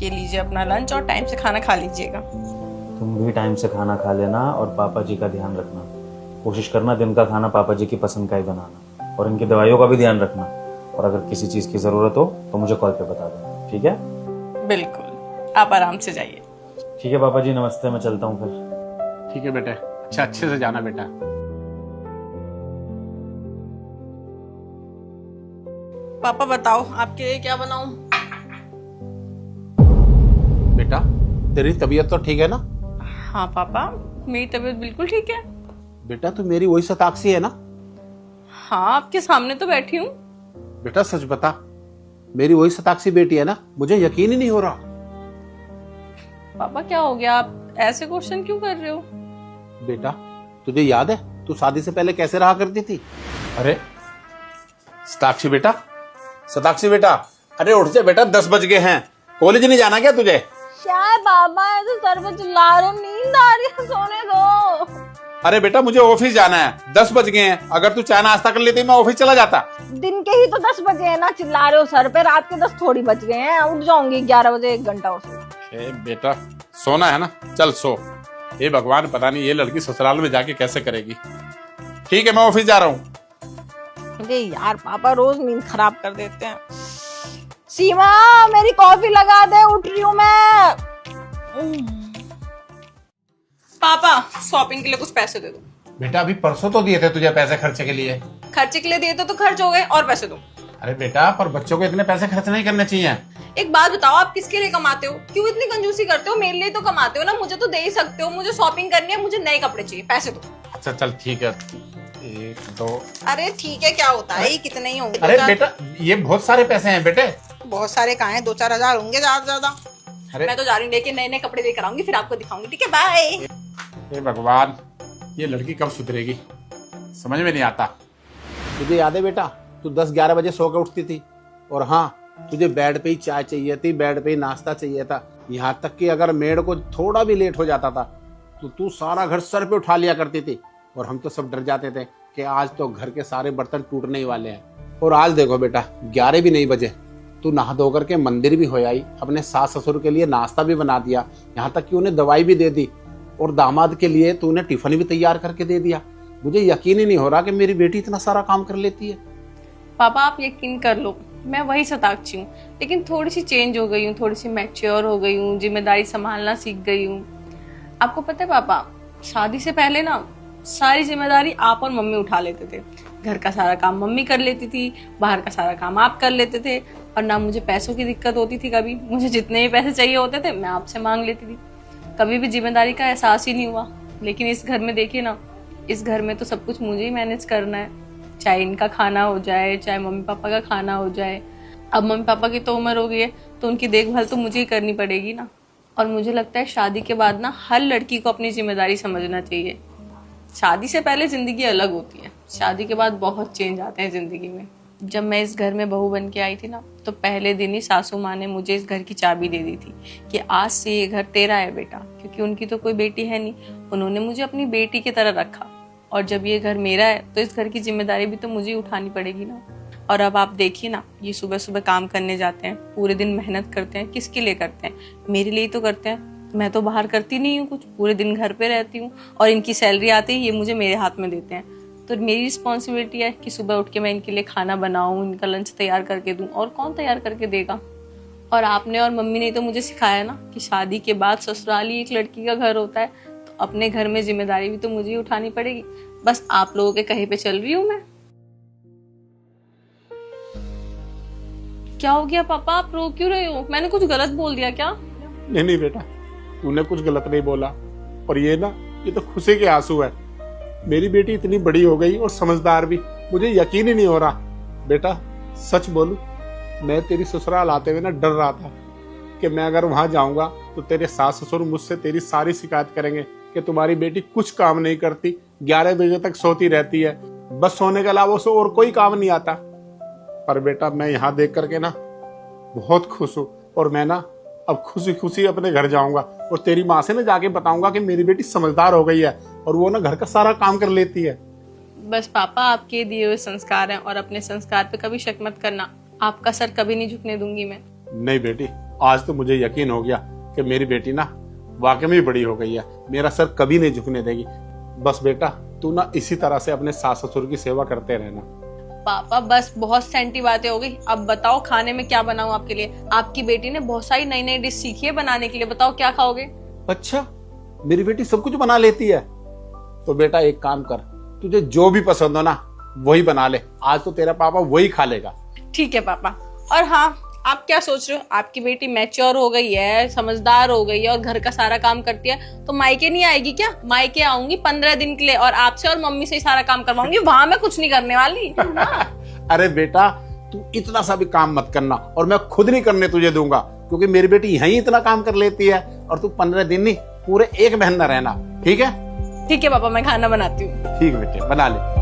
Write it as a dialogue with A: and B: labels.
A: ये लीजिए अपना लंच और टाइम से खाना खा लीजिएगा।
B: तुम भी टाइम से खाना खा लेना और पापा जी का ध्यान रखना। कोशिश करना दिन का खाना पापा जी की पसंद का ही बनाना, और इनकी दवाइयों का भी ध्यान रखना। और अगर किसी चीज़ की ज़रूरत हो तो मुझे कॉल पे बता देना, ठीक है?
A: बिल्कुल, आप आराम से जाइए।
B: ठीक है पापा जी, नमस्ते, मैं चलता हूँ फिर।
C: ठीक है बेटे, अच्छा अच्छे से जाना बेटा।
A: पापा बताओ आपके लिए क्या बनाऊं?
C: बेटा तेरी तबीयत तो ठीक है ना?
A: हाँ पापा, मेरी तबीयत बिल्कुल ठीक है।
C: बेटा तू मेरी वही शताक्षी है ना?
A: हाँ, आपके सामने तो बैठी हूँ।
C: बेटा सच बता, मेरी वही शताक्षी बेटी है ना? मुझे यकीन ही नहीं हो रहा।
A: पापा क्या हो गया, आप ऐसे क्वेश्चन क्यों कर रहे हो?
C: बेटा तुझे याद है तू शादी से पहले कैसे रहा करती थी? अरे शताक्षी बेटा, शताक्षी बेटा, अरे उठ जा बेटा, 10 बज गए हैं। कॉलेज नहीं जाना क्या तुझे?
D: क्या है बाबा, ऐसे सर पे चिल्ला रहे हो? नींद आ रही है, सोने दो।
C: अरे बेटा मुझे ऑफिस जाना है, 10 बज गए हैं। अगर तू चाय नाश्ता कर लेती मैं ऑफिस चला जाता।
D: दिन के ही तो 10 बजे है ना, चिल्ला रहे हो सर पे? रात के 10 थोड़ी बज गए हैं। उठ जाऊंगी 11 बजे, 1 घंटा और सो।
C: बेटा सोना है ना, चल सो। हे भगवान, पता नहीं ये लड़की ससुराल में जाके कैसे करेगी। ठीक है मैं ऑफिस जा रहा हूँ।
D: अरे यार पापा रोज नींद खराब कर देते हैं। सीमा मेरी कॉफी लगा दे, उठ रही हूँ मैं।
A: पापा शॉपिंग के लिए कुछ पैसे दे दो।
C: बेटा अभी परसों तो दिए थे तुझे पैसे खर्चे के लिए।
A: खर्चे के लिए दिए तो खर्च हो गए, और पैसे दो।
C: अरे बेटा पर बच्चों को इतने पैसे खर्च नहीं करने चाहिए।
A: एक बात बताओ, आप किसके लिए कमाते हो? क्यों इतनी कंजूसी करते हो? मेरे लिए तो कमाते हो ना, मुझे तो दे ही सकते हो। मुझे शॉपिंग करनी है, मुझे नए कपड़े चाहिए, पैसे दो।
C: अच्छा चल ठीक है, 1 2।
A: अरे ठीक है, क्या होता है, कितने ही होंगे?
C: अरे बेटा ये बहुत सारे पैसे हैं बेटे।
A: बहुत सारे कहाँ हैं, 2-4 हजार होंगे ज्यादा से ज्यादा।
C: अरे
A: मैं तो जा रही हूँ, लेके नए नए कपड़े लेकर आऊंगी, फिर आपको दिखाऊंगी। ठीक है, बाय।
C: हे भगवान, ये लड़की कब सुधरेगी, समझ में नहीं आता। तुझे याद है बेटा तू 10-11 बजे सो के उठती थी, और हाँ तुझे बेड पे ही चाय चाहिए थी, बेड पे ही नाश्ता चाहिए था। यहाँ तक कि अगर मेड को थोड़ा भी लेट हो जाता था तो तू सारा घर सर पे उठा लिया करती थी, और हम तो सब डर जाते थे कि आज तो घर के सारे बर्तन टूटने ही वाले हैं। और आज देखो बेटा 11 भी नहीं बजे, तू नहा धो करके मंदिर भी हो आई, अपने सास ससुर के लिए नाश्ता भी बना दिया, यहाँ तक कि उन्हें दवाई भी दे दी, और दामाद के लिए तूने टिफिन भी तैयार करके दे दिया। मुझे यकीन ही नहीं हो रहा कि मेरी बेटी इतना सारा काम कर लेती है।
A: पापा आप यकीन कर लो, मैं वही शताक्षी हूँ, लेकिन थोड़ी सी चेंज हो गई हूँ, थोड़ी सी मैच्योर हो गई हूँ, जिम्मेदारी संभालना सीख गई हूँ। आपको पता है पापा, शादी से पहले ना सारी जिम्मेदारी आप और मम्मी उठा लेते थे। घर का सारा काम मम्मी कर लेती थी, बाहर का सारा काम आप कर लेते थे, और ना मुझे पैसों की दिक्कत होती थी कभी। मुझे जितने भी पैसे चाहिए होते थे मैं आपसे मांग लेती थी। कभी भी जिम्मेदारी का एहसास ही नहीं हुआ। लेकिन इस घर में देखिए ना, इस घर में तो सब कुछ मुझे ही मैनेज करना है, चाहे इनका खाना हो जाए, चाहे मम्मी पापा का खाना हो जाए। अब मम्मी पापा की तो उम्र हो गई है, तो उनकी देखभाल तो मुझे ही करनी पड़ेगी ना। और मुझे लगता है शादी के बाद ना हर लड़की को अपनी जिम्मेदारी समझना चाहिए। शादी से पहले जिंदगी अलग होती है, शादी के बाद बहुत चेंज आते हैं जिंदगी में। जब मैं इस घर में बहू बन के आई थी ना, तो पहले दिन ही सासू माँ ने मुझे इस घर की चाबी दे दी थी कि आज से ये घर तेरा है बेटा, क्योंकि उनकी तो कोई बेटी है नहीं। उन्होंने मुझे अपनी बेटी की तरह रखा, और जब ये घर मेरा है तो इस घर की जिम्मेदारी भी तो मुझे उठानी पड़ेगी ना। और अब आप देखिए ना, ये सुबह सुबह काम करने जाते हैं, पूरे दिन मेहनत करते हैं। किसके लिए करते हैं? मेरे लिए तो करते हैं। मैं तो बाहर करती नहीं हूँ कुछ, पूरे दिन घर पे रहती हूँ, और इनकी सैलरी आती है ये मुझे मेरे हाथ में देते हैं। तो मेरी रिस्पॉन्सिबिलिटी है कि सुबह उठ के मैं इनके लिए खाना बनाऊं, इनका लंच तैयार करके दूं, और कौन तैयार करके देगा? और आपने और मम्मी ने तो मुझे सिखाया ना कि शादी के बाद ससुराल ही एक लड़की का घर होता है, तो अपने घर में जिम्मेदारी भी तो मुझे ही उठानी पड़ेगी। बस आप लोगों के कहे पे चल रही हूँ मैं। क्या हो गया पापा, आप रो क्यों रहे हो? मैंने कुछ गलत बोल दिया क्या?
C: नहीं बेटा, तूने कुछ गलत नहीं बोला, और ये तो खुशी के आंसू है। मेरी बेटी इतनी बड़ी हो गई और समझदार भी, मुझे यकीन ही नहीं हो रहा। बेटा सच बोलूं, मैं तेरी ससुराल आते हुए ना डर रहा था कि मैं अगर वहां जाऊंगा तो तेरे सास ससुर मुझसे तेरी सारी शिकायत करेंगे कि तुम्हारी बेटी कुछ काम नहीं करती, 11 बजे तक सोती रहती है, बस सोने के अलावा उसे और कोई काम नहीं आता। पर बेटा मैं यहाँ देख करके ना बहुत खुश हूँ, और मैं ना अब खुशी खुशी अपने घर जाऊंगा, और तेरी माँ से ना जाके बताऊंगा कि मेरी बेटी समझदार हो गई है, और वो ना घर का सारा काम कर लेती है।
A: बस पापा आपके दिए हुए संस्कार हैं, और अपने संस्कार पे कभी शक मत करना। आपका सर कभी नहीं झुकने दूंगी मैं।
C: नहीं बेटी, आज तो मुझे यकीन हो गया कि मेरी बेटी ना वाकई में बड़ी हो गई है, मेरा सर कभी नहीं झुकने देगी। बस बेटा तू ना इसी तरह से अपने सास ससुर की सेवा करते रहना।
A: पापा बस बहुत सेंटी बातें हो गई, अब बताओ खाने में क्या बनाऊं आपके लिए। आपकी बेटी ने बहुत सारी नई नई डिश सीखी है बनाने के लिए, बताओ क्या खाओगे।
C: अच्छा मेरी बेटी सब कुछ बना लेती है? तो बेटा एक काम कर, तुझे जो भी पसंद हो ना वही बना ले, आज तो तेरा पापा वही खा लेगा।
A: ठीक है पापा। और हाँ, आप क्या सोच रहे हो, आपकी बेटी मैच्योर हो गई है, समझदार हो गई है और घर का सारा काम करती है, तो मायके नहीं आएगी क्या? मायके आऊंगी 15 दिन के लिए और आपसे और मम्मी से ही सारा काम करवाऊंगी, वहां मैं कुछ नहीं करने वाली।
C: अरे बेटा तू इतना सा भी काम मत करना, और मैं खुद नहीं करने तुझे दूंगा, क्योंकि मेरी बेटी यहीं इतना काम कर लेती है, और तू 15 दिन नहीं पूरे 1 महीना रहना, ठीक है?
A: ठीक है पापा, मैं खाना बनाती हूँ।
C: ठीक बेटे बना ले।